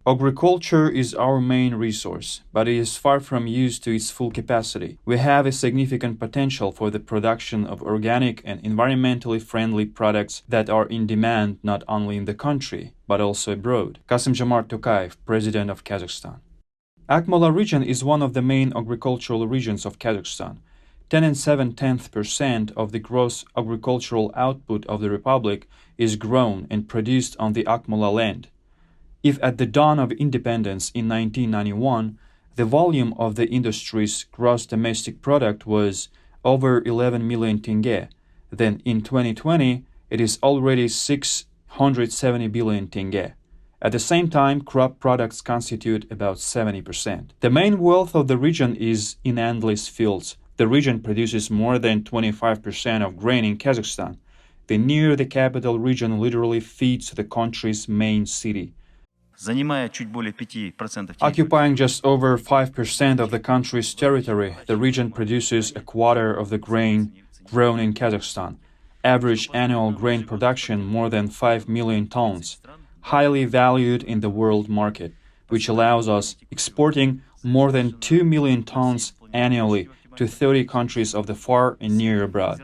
Agriculture is our main resource, but it is far from used to its full capacity. We have a significant potential for the production of organic and environmentally friendly products that are in demand not only in the country, but also abroad. Kassym-Jomart Tokayev, President of Kazakhstan. Akmola region is one of the main agricultural regions of Kazakhstan. 10 and 7/10% of the gross agricultural output of the republic is grown and produced on the Akmola land. If at the dawn of independence in 1991, the volume of the industry's gross domestic product was over 11 million tenge, then in 2020 it is already 670 billion tenge. At the same time, crop products constitute about 70%. The main wealth of the region is in endless fields. The region produces more than 25% of grain in Kazakhstan. The near the capital region literally feeds the country's main city. Occupying just over 5% of the country's territory, the region produces a quarter of the grain grown in Kazakhstan. Average annual grain production more than 5 million tons, highly valued in the world market, which allows us exporting more than 2 million tons annually to 30 countries of the far and near abroad.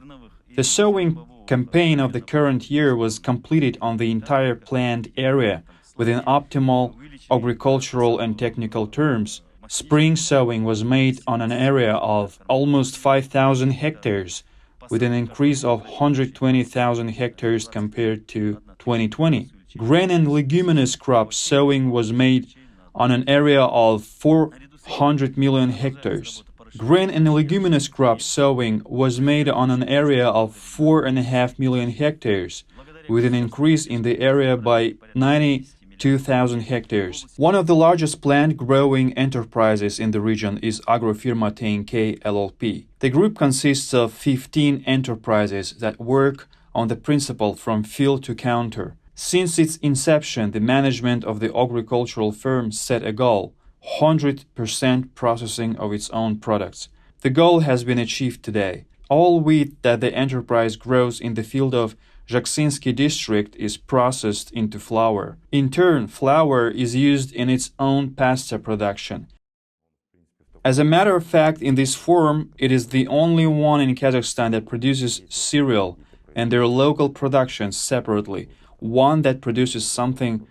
The sowing campaign of the current year was completed on the entire planned area within optimal agricultural and technical terms. Spring sowing was made on an area of almost 5,000 hectares, with an increase of 120,000 hectares compared to 2020. Grain and leguminous crop sowing was made on an area of 400 million hectares. Grain and leguminous crop sowing was made on an area of 4.5 million hectares, with an increase in the area by 92,000 hectares. One of the largest plant-growing enterprises in the region is Agrofirma TNK LLP. The group consists of 15 enterprises that work on the principle from field to counter. Since its inception, the management of the agricultural firm set a goal: 100% processing of its own products. The goal has been achieved today. All wheat that the enterprise grows in the field of Zhaksinsky district is processed into flour. In turn, flour is used in its own pasta production. As a matter of fact, in this form, it is the only one in Kazakhstan that produces cereal and their local productions separately, one that produces something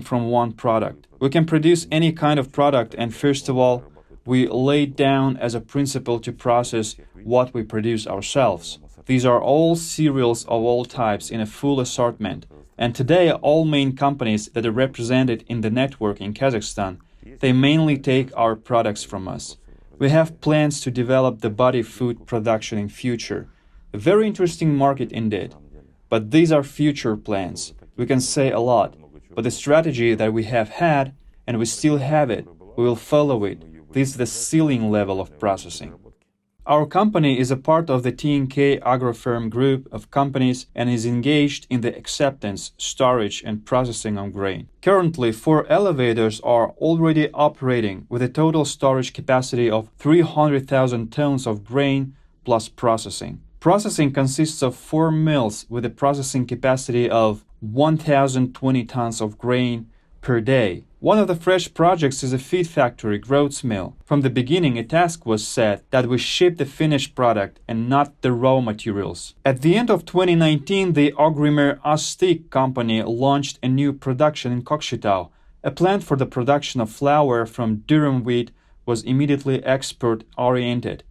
from one product. We can produce any kind of product, and first of all, we lay down as a principle to process what we produce ourselves. These are all cereals of all types in a full assortment, and today all main companies that are represented in the network in Kazakhstan, they mainly take our products from us. We have plans to develop the body food production in future. A very interesting market indeed. But these are future plans. We can say a lot, but the strategy that we have had, and we still have it, we will follow it. This is the ceiling level of processing. Our company is a part of the TNK Agrofirm group of companies and is engaged in the acceptance, storage, and processing of grain. Currently, 4 elevators are already operating with a total storage capacity of 300,000 tons of grain plus processing. Processing consists of 4 mills with a processing capacity of 1,020 tons of grain per day. One of the fresh projects is a feed factory, Groats Mill. From the beginning, a task was set that we ship the finished product and not the raw materials. At the end of 2019, the Agrimer Astik company launched a new production in Kokshetau. A plant for the production of flour from durum wheat was immediately export-oriented.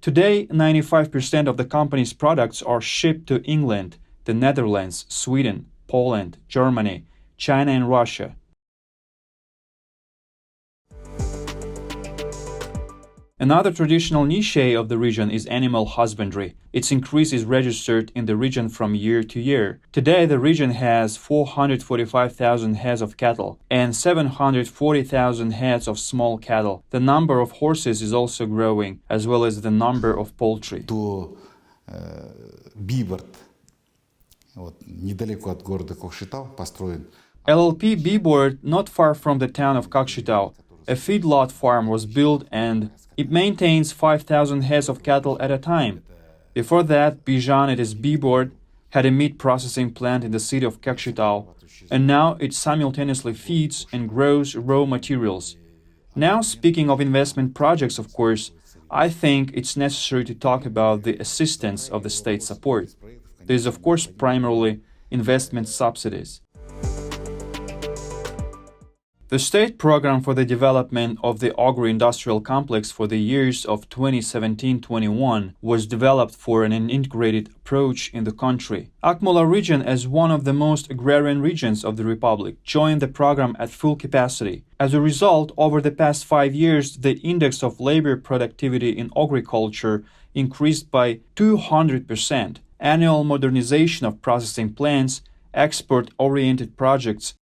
Today, 95% of the company's products are shipped to England, the Netherlands, Sweden, Poland, Germany, China, and Russia. Another traditional niche of the region is animal husbandry. Its increase is registered in the region from year to year. Today, the region has 445,000 heads of cattle and 740,000 heads of small cattle. The number of horses is also growing, as well as the number of poultry. LLP Bibort, not far from the town of Kokshetau, a feedlot farm was built and it maintains 5,000 heads of cattle at a time. Before that, Bijan, it is Bibort, had a meat processing plant in the city of Kokshetau, and now it simultaneously feeds and grows raw materials. Now, speaking of investment projects, of course, I think it's necessary to talk about the assistance of the state support. There is, of course, primarily investment subsidies. The state program for the development of the agro-industrial complex for the years of 2017-21 was developed for an integrated approach in the country. Akmola region, as one of the most agrarian regions of the Republic, joined the program at full capacity. As a result, over the past 5 years, the index of labor productivity in agriculture increased by 200%. Annual modernization of processing plants, export-oriented projects.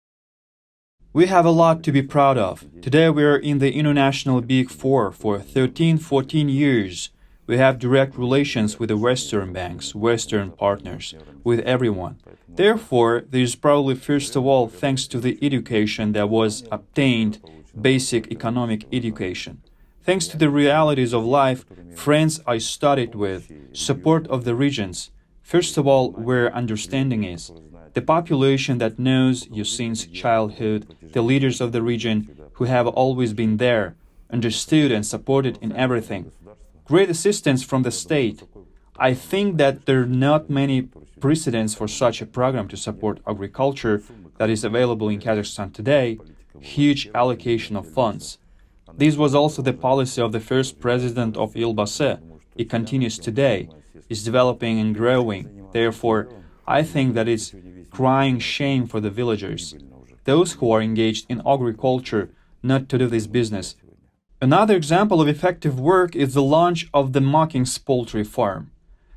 We have a lot to be proud of. Today we are in the international Big Four for 13-14 years. We have direct relations with the Western banks, Western partners, with everyone. Therefore, there is probably first of all thanks to the education that was obtained, basic economic education. Thanks to the realities of life, friends I studied with, support of the regions. First of all, where understanding is. The population that knows you since childhood, the leaders of the region who have always been there, understood and supported in everything. Great assistance from the state. I think that there are not many precedents for such a program to support agriculture that is available in Kazakhstan today. Huge allocation of funds. This was also the policy of the first president of Elbasy. It continues today, is developing and growing. Therefore, I think that it's crying shame for the villagers, those who are engaged in agriculture, not to do this business. Another example of effective work is the launch of the Makins poultry farm.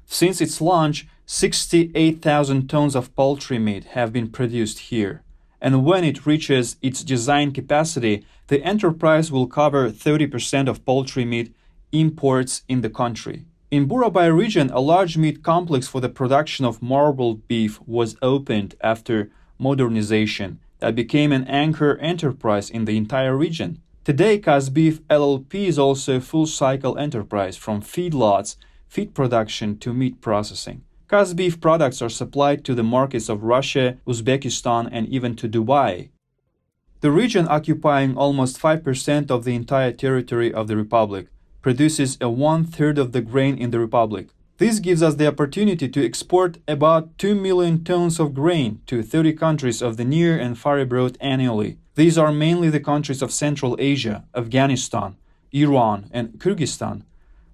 Since its launch, 68,000 tons of poultry meat have been produced here. And when it reaches its design capacity, the enterprise will cover 30% of poultry meat imports in the country. In Burabay region, a large meat complex for the production of marbled beef was opened after modernization that became an anchor enterprise in the entire region. Today, Kazbeef LLP is also a full-cycle enterprise from feedlots, feed production to meat processing. Kazbeef products are supplied to the markets of Russia, Uzbekistan, and even to Dubai. The region, occupying almost 5% of the entire territory of the Republic, produces a 1/3 of the grain in the Republic. This gives us the opportunity to export about 2 million tons of grain to 30 countries of the near and far abroad annually. These are mainly the countries of Central Asia, Afghanistan, Iran, and Kyrgyzstan.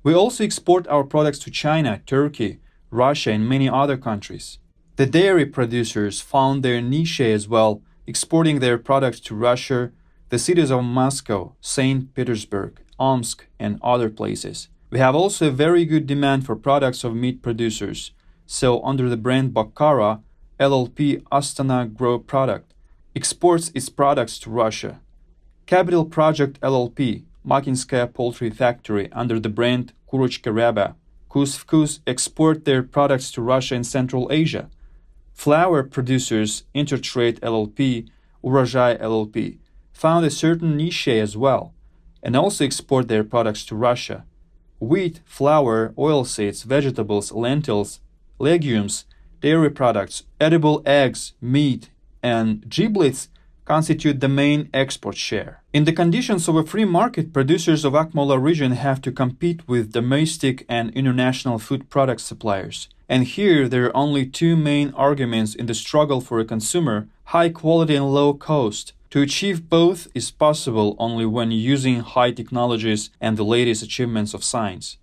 We also export our products to China, Turkey, Russia, and many other countries. The dairy producers found their niche as well, exporting their products to Russia, the cities of Moscow, St. Petersburg, Omsk, and other places. We have also a very good demand for products of meat producers. So under the brand Bakkara, LLP Astana Grow Product exports its products to Russia. Capital Project LLP, Makinskaya Poultry Factory under the brand Kuruchka Raba, Kuz export their products to Russia and Central Asia. Flour producers Intertrade LLP, Urajai LLP found a certain niche as well, and also export their products to Russia. Wheat, flour, oilseeds, vegetables, lentils, legumes, dairy products, edible eggs, meat, and giblets constitute the main export share. In the conditions of a free market, producers of Akmola region have to compete with domestic and international food product suppliers. And here there are only two main arguments in the struggle for a consumer: high quality and low cost. To achieve both is possible only when using high technologies and the latest achievements of science.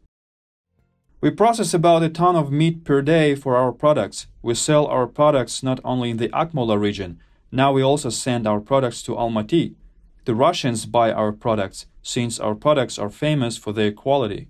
We process about a ton of meat per day for our products. We sell our products not only in the Akmola region, now we also send our products to Almaty. The Russians buy our products since our products are famous for their quality.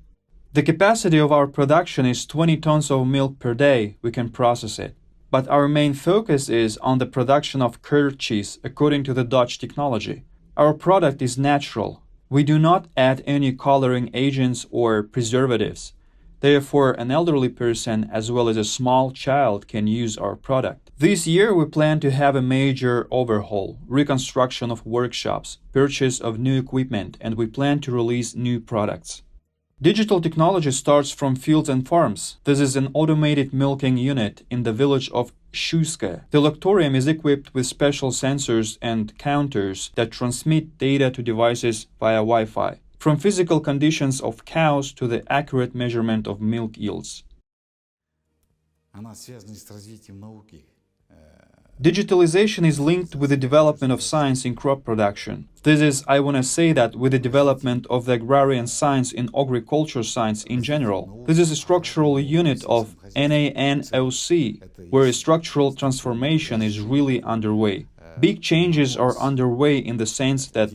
The capacity of our production is 20 tons of milk per day. We can process it. But our main focus is on the production of curd cheese according to the Dutch technology. Our product is natural. We do not add any coloring agents or preservatives. Therefore, an elderly person as well as a small child can use our product. This year we plan to have a major overhaul, reconstruction of workshops, purchase of new equipment, and we plan to release new products. Digital technology starts from fields and farms. This is an automated milking unit in the village of Shuske. The lactorium is equipped with special sensors and counters that transmit data to devices via Wi-Fi, from physical conditions of cows to the accurate measurement of milk yields. Digitalization is linked with the development of science in crop production. This is, I want to say that, with the development of the agrarian science in agriculture science in general. This is a structural unit of NANOC, where a structural transformation is really underway. Big changes are underway in the sense that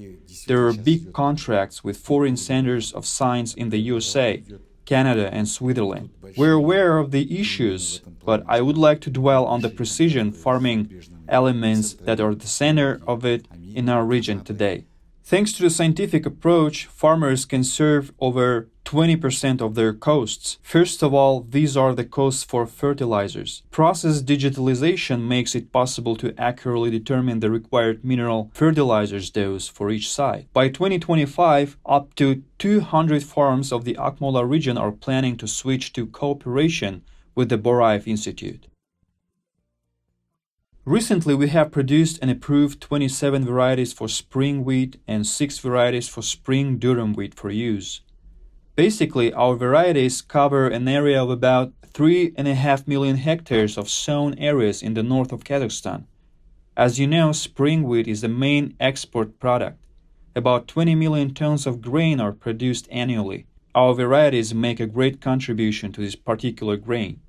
there are big contracts with foreign centers of science in the USA, Canada and Switzerland. We're aware of the issues, but I would like to dwell on the precision farming elements that are the center of it in our region today. Thanks to the scientific approach, farmers can save over 20% of their costs. First of all, these are the costs for fertilizers. Process digitalization makes it possible to accurately determine the required mineral fertilizers dose for each site. By 2025, up to 200 farms of the Akmola region are planning to switch to cooperation with the Boraev Institute. Recently, we have produced and approved 27 varieties for spring wheat and 6 varieties for spring durum wheat for use. Basically, our varieties cover an area of about 3.5 million hectares of sown areas in the north of Kazakhstan. As you know, spring wheat is the main export product. About 20 million tons of grain are produced annually. Our varieties make a great contribution to this particular grain.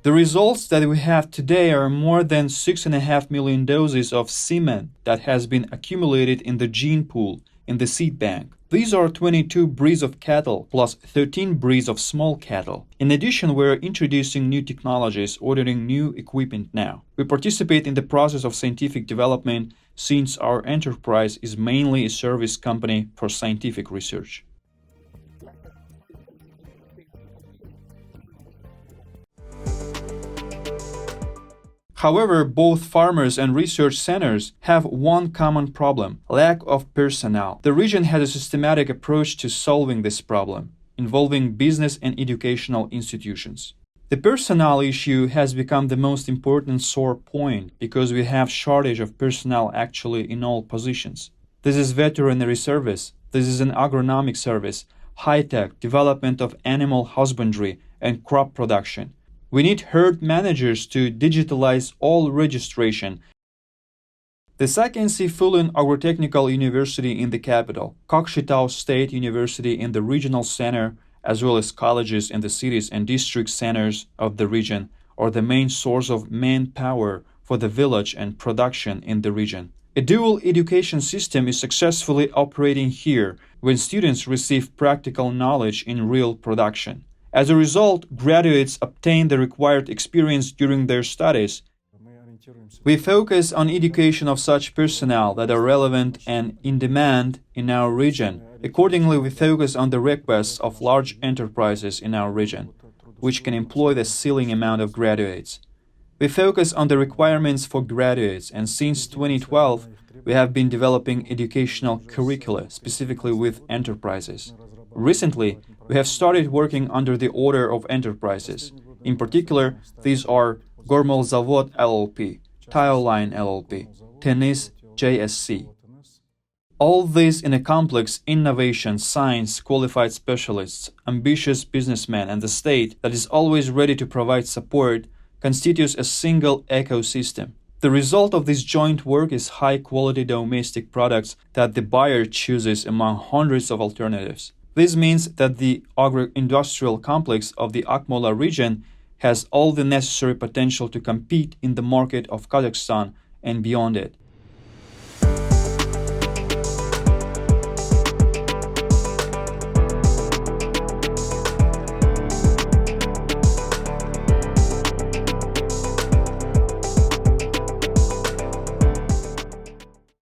The results that we have today are more than 6.5 million doses of semen that has been accumulated in the gene pool in the seed bank. These are 22 breeds of cattle plus 13 breeds of small cattle. In addition, we are introducing new technologies, ordering new equipment now. We participate in the process of scientific development since our enterprise is mainly a service company for scientific research. However, both farmers and research centers have one common problem: lack of personnel. The region has a systematic approach to solving this problem, involving business and educational institutions. The personnel issue has become the most important sore point because we have shortage of personnel actually in all positions. This is veterinary service, this is an agronomic service, high-tech, development of animal husbandry and crop production. We need herd managers to digitalize all registration. The Sakensi Fulin Agro-Technical University in the capital, Kokshetau State University in the regional center, as well as colleges in the cities and district centers of the region, are the main source of manpower for the village and production in the region. A dual education system is successfully operating here when students receive practical knowledge in real production. As a result, graduates obtain the required experience during their studies. We focus on education of such personnel that are relevant and in demand in our region. Accordingly, we focus on the requests of large enterprises in our region, which can employ the ceiling amount of graduates. We focus on the requirements for graduates, and since 2012, we have been developing educational curricula, specifically with enterprises. Recently, we have started working under the order of enterprises. In particular, these are Gormolzavod LLP, Tioline LLP, Tenis JSC. All this in a complex innovation, science, qualified specialists, ambitious businessmen, and the state that is always ready to provide support constitutes a single ecosystem. The result of this joint work is high-quality domestic products that the buyer chooses among hundreds of alternatives. This means that the agro-industrial complex of the Akmola region has all the necessary potential to compete in the market of Kazakhstan and beyond it.